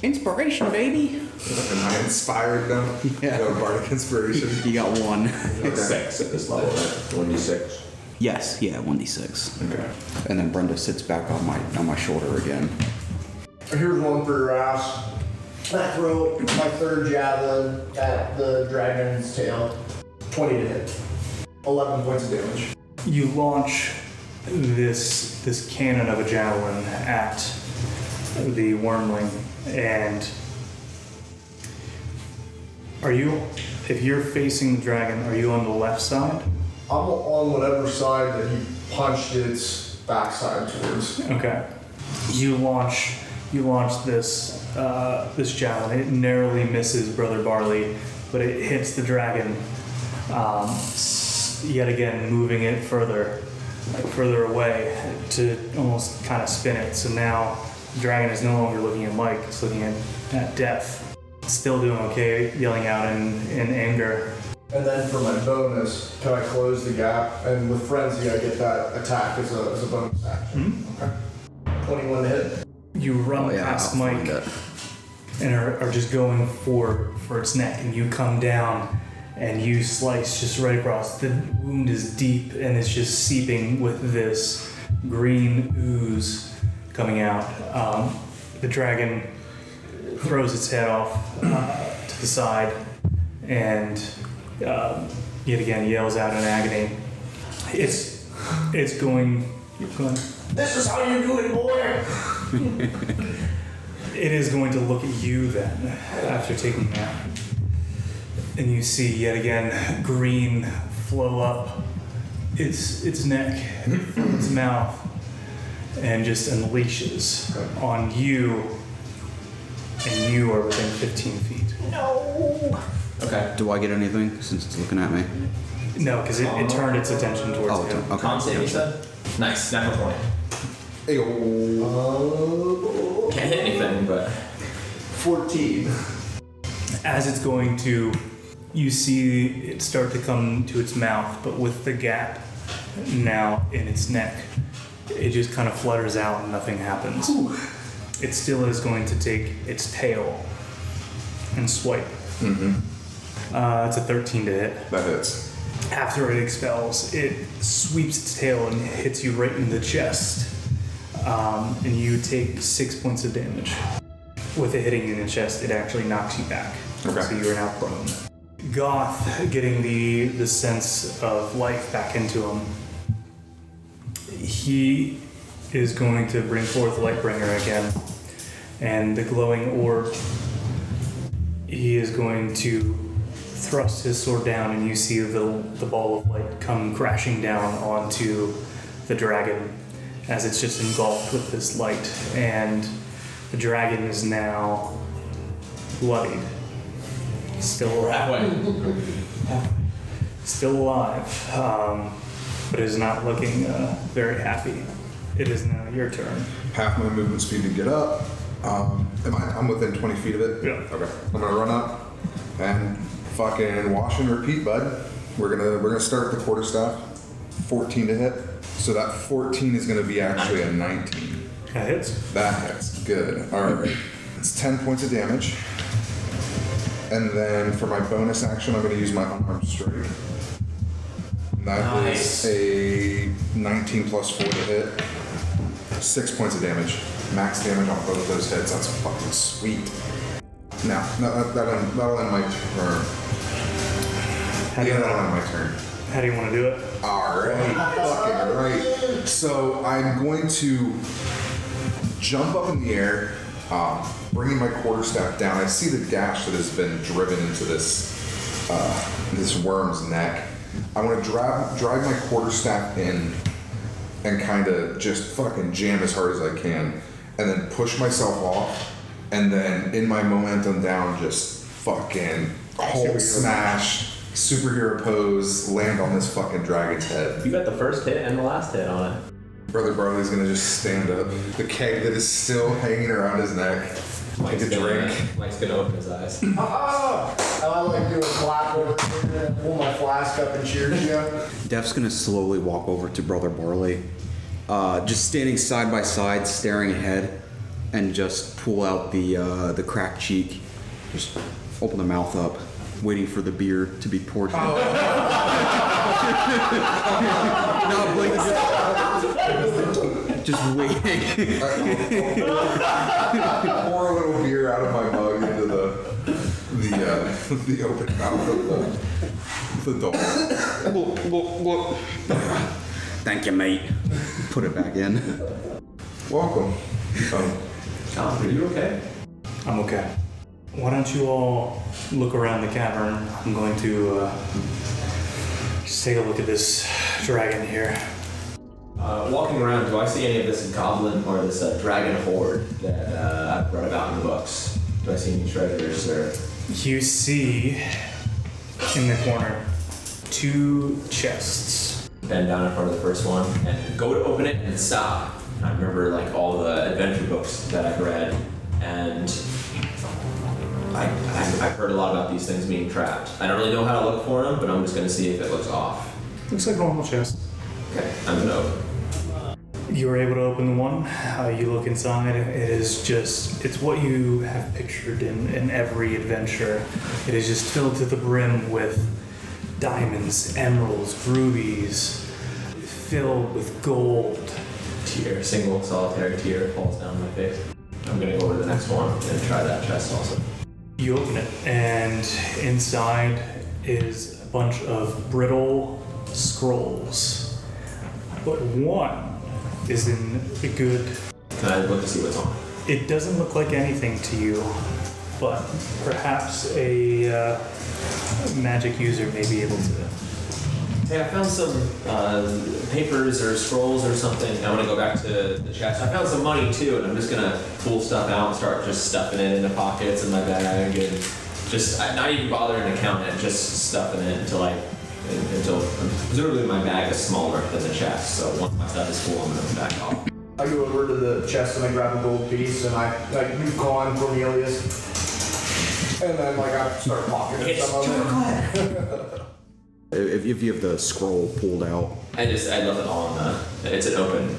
Inspiration, baby! Am I inspired now? Yeah. You got bardic inspiration? You got one. Okay. 6 at this level, right? 1d6. Yes, yeah, 1d6. Okay. And then Brenda sits back on my shoulder again. Here's one for your ass. I throw my third javelin at the dragon's tail. 20 to hit. 11 points of damage. You launch this cannon of a javelin at the wormling, and if you're facing the dragon, are you on the left side? I'm on whatever side that he punched its backside towards. Okay. You launch this javelin. It narrowly misses Brother Barley, but it hits the dragon. Yet again, moving it further away to almost kind of spin it. So now the dragon is no longer looking at Mike; it's looking at Death. Still doing okay, yelling out in anger. And then for my bonus, can I close the gap? And with Frenzy, I get that attack as a bonus action. Okay. 21 to hit. You run past Mike and are just going for its neck, and you come down and you slice just right across. The wound is deep and it's just seeping with this green ooze coming out. The dragon throws its head off to the side and yet again yells out in agony. It's going. This is how you do it, boy! It is going to look at you then after taking that. And you see yet again green flow up its neck from its mouth and just unleashes on you, and you are within 15 feet. Okay. Do I get anything since it's looking at me? No, because it turned its attention towards you. Okay. Con save, you said? Nice. Natural 20. Ayo. Can't hit anything, but 14. As it's going to, you see it start to come to its mouth, but with the gap now in its neck, it just kind of flutters out and nothing happens. it still is going to take its tail and swipe. It's a 13 to hit. That hits. After it expels, it sweeps its tail and hits you right in the chest. And you take 6 points of damage. With it hitting you in the chest, it actually knocks you back. Okay. So you are now prone. Goth, getting the sense of life back into him, he is going to bring forth Lightbringer again. And the glowing orb, he is going to thrust his sword down, and you see the ball of light come crashing down onto the dragon as it's just engulfed with this light. And the dragon is now bloodied. Still alive. Still alive, but is not looking very happy. It is now your turn. Half my movement speed to get up. I'm within 20 feet of it? Yeah. Okay. I'm gonna run up and fucking wash and repeat, bud. We're gonna start the quarterstaff. 14 to hit. So that 14 is gonna be actually a 19. That hits. That hits. Good. Alright. It's 10 points of damage. And then for my bonus action, I'm gonna use my unarmed strike. And that is a 19 plus 4 to hit. 6 points of damage. Max damage on both of those hits. That's fucking sweet. Now, that'll end my turn. That'll end my turn. How do you want to do it? Alright, fucking right. So I'm going to jump up in the air, bringing my quarterstaff down. I see the gash that has been driven into this worm's neck. I want to drive my quarterstaff in and kind of just fucking jam as hard as I can, and then push myself off, and then in my momentum down, just fucking Hulk smash, superhero pose, land on this fucking dragon's head. You got the first hit and the last hit on it. Brother Barley's gonna just stand up. The keg that is still hanging around his neck. Like a drink. Mike's gonna open his eyes. I like doing a clap over here and pull my flask up and cheers you. Def's gonna slowly walk over to Brother Barley, just standing side by side, staring ahead, and just pull out the cracked cheek, just open the mouth up, waiting for the beer to be poured. No, Blake, just waiting. Pour a little beer out of my mug into the open mouth of the dog. Thank you, mate. Put it back in. Welcome. Tom, are you okay? I'm okay. Why don't you all look around the cavern? I'm going to just take a look at this dragon here. Walking around, do I see any of this goblin or this dragon horde that I've read about in the books? Do I see any treasures or? You see in the corner 2 chests. Bend down in front of the first one and go to open it and stop. I remember like all the adventure books that I've read, and I've heard a lot about these things being trapped. I don't really know how to look for them, but I'm just gonna see if it looks off. Looks like a normal chest. Okay, I'm gonna open. You were able to open the one. You look inside. It's what you have pictured in every adventure. It is just filled to the brim with diamonds, emeralds, rubies, filled with gold. Tear, single solitary tear falls down my face. I'm gonna go over to the next one and try that chest also. You open it, and inside is a bunch of brittle scrolls. But one is in a good... Can I look to see what's on it? It doesn't look like anything to you, but perhaps a magic user may be able to. Hey, I found some papers or scrolls or something. I'm gonna go back to the chest. I found some money too, and I'm just gonna pull stuff out and start just stuffing it into pockets in my bag, and just not even bothering to count it, just stuffing it until presumably my bag is smaller than the chest. So once my stuff is full, I'm gonna back off. I go over to the chest and I grab a gold piece and I you call on Cornelius. And then I start pocketing some of it. If you have the scroll pulled out. I left it all in it's an open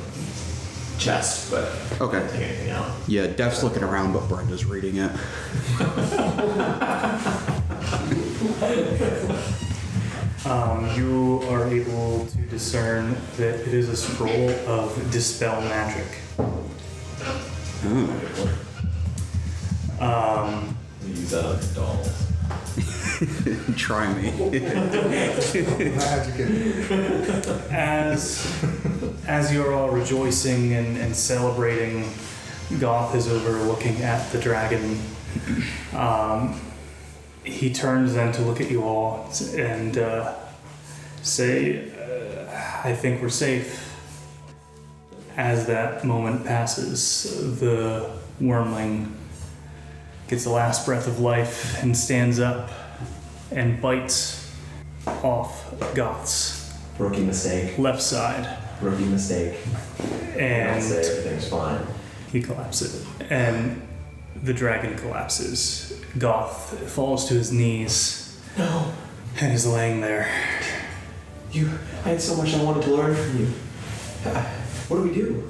chest, but Okay. don't take anything out. Yeah, Def's looking around, but Brenda's reading it. You are able to discern that it is a scroll of Dispel Magic. We use that on dolls. Try me. As you're all rejoicing and celebrating, Goth is overlooking at the dragon. He turns then to look at you all and say, I think we're safe. As that moment passes, the wormling gets the last breath of life and stands up and bites off Goth's Rookie mistake. left side. Rookie mistake. And I'll say everything's fine. he collapses. And the dragon collapses. Goth falls to his knees No. and is laying there. I had so much I wanted to learn from you. What do we do?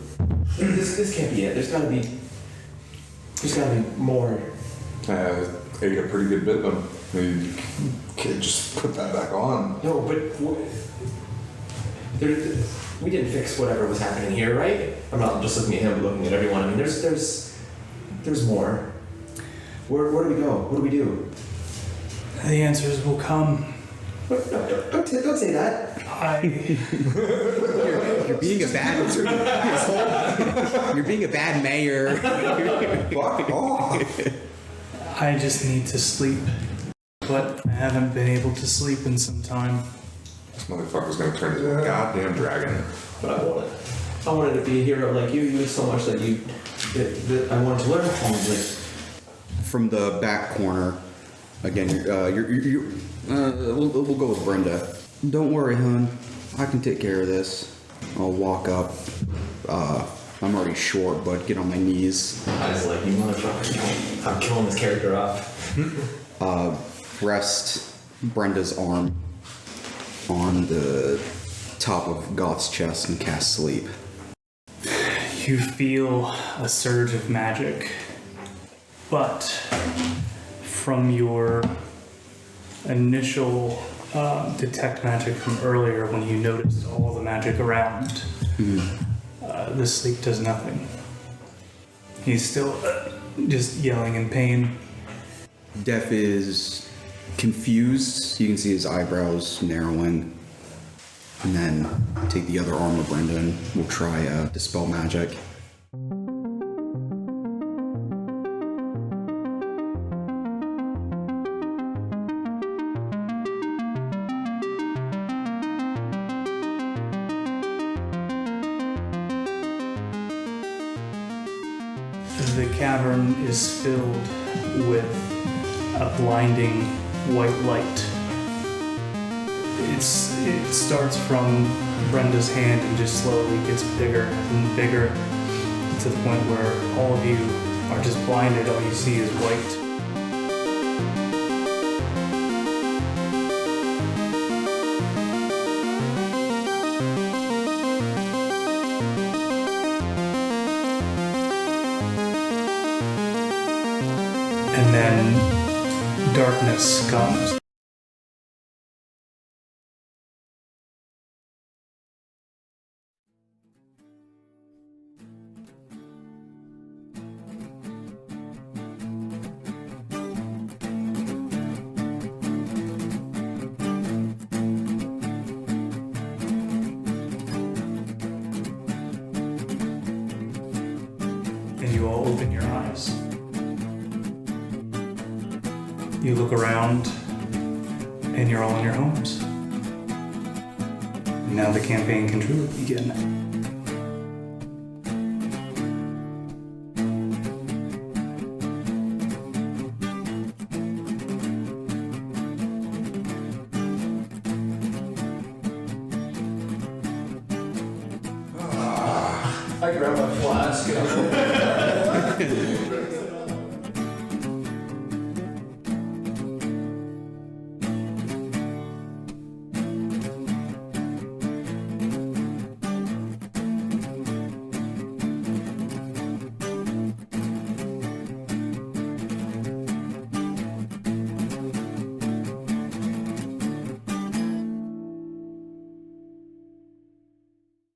This can't be it. There's gotta be more. Ate a pretty good bit of them. You can't just put that back on. No, but we didn't fix whatever was happening here, right? I'm not just looking at him, but looking at everyone. I mean, there's more. Where do we go? What do we do? The answers will come. Don't say that. You're being a bad. You're being a bad mayor. Fuck off. I just need to sleep. But I haven't been able to sleep in some time. This motherfucker's gonna turn into a goddamn dragon. But I wanted to be a hero like you. You did so much that I wanted to learn from you. Like, From the back corner, again, we'll go with Brenda. Don't worry, hon. I can take care of this. I'll walk up. I'm already short, but get on my knees. I was like, you motherfucker, I'm killing this character off. Rest Brenda's arm on the top of Goth's chest and cast sleep. You feel a surge of magic, but from your initial detect magic from earlier when you noticed all the magic around, the sleep does nothing. He's still just yelling in pain. Def is confused. You can see his eyebrows narrowing. And then take the other arm of Brenda and we'll try Dispel Magic. The cavern is filled with a blinding white light. It starts from Brenda's hand and just slowly gets bigger and bigger to the point where all of you are just blinded. All you see is white. And then darkness comes. And you all open your eyes. You look around, and you're all in your homes. Now the campaign can truly begin. I grab my flask.